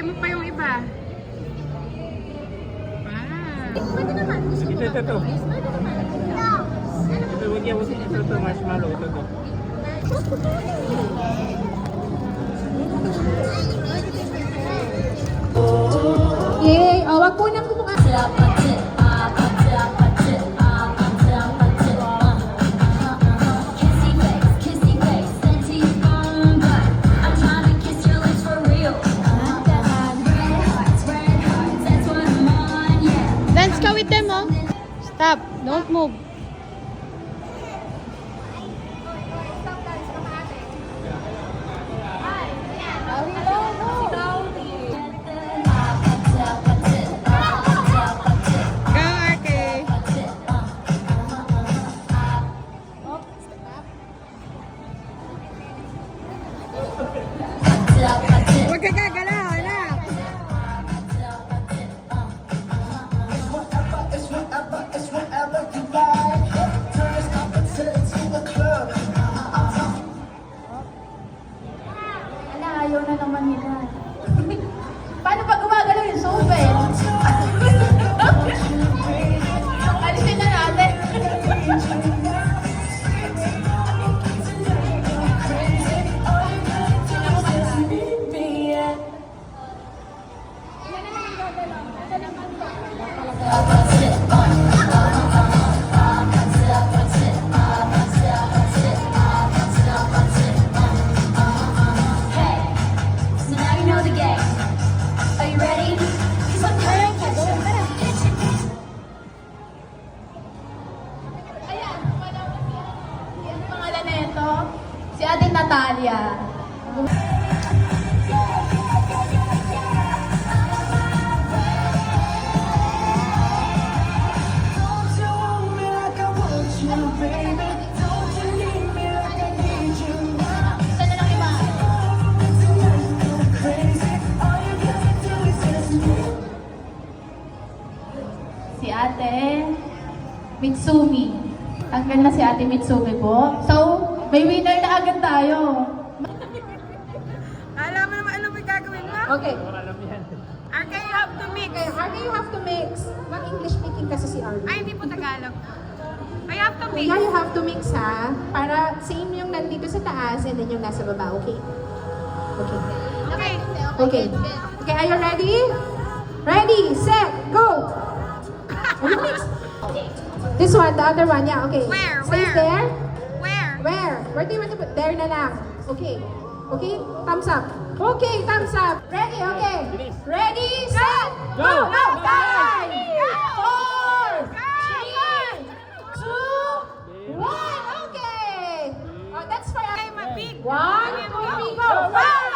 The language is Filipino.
Try mo pa yung iba. Pwede naman. Gusto mo Ito. Pwede naman. Ito, huwag yan. Ito, marshmallow. Ito. Yay! O, wag po nang kumuha. Dance ka with them, oh. Stop. Don't move. Go, Arte. Huwag ka gagalaw, anak. Ala, ayaw na naman nila. Paano pag gumagalaw yung soapel? Alisin na natin. So now you know the game. Are you ready? 'Cause I'm hurt. Ayan, ang pangalan na ito, si Ate Natalia. Isa na lang iba. Si Ate Mitsumi. Tanggal na si Ate Mitsumi po. So, may winner na agad tayo. Alam mo naman anong gagawin mo? Okay. Arca, you have to mix. Okay, Arca, you have to mix. Mag-English speaking kasi si Arca. Ay, hindi po Tagalog. I have to mix. Kuya, you have to mix ha. Para same yung nandito sa taas and then yung nasa baba, okay? Okay. Okay. Okay. Okay, are you ready? Ready, set, go! Are you mix? This one, the other one, yeah, okay. Where? Stays Where? there? Where? Where do you want to put? There na lang. Okay. Okay, thumbs up. Okay, thumbs up. Ready, okay. Ready, set, go! Go! 5, 4, 3, 2, 1. Okay. Oh, that's for I'm a big. 1, 2, 3, go. 5,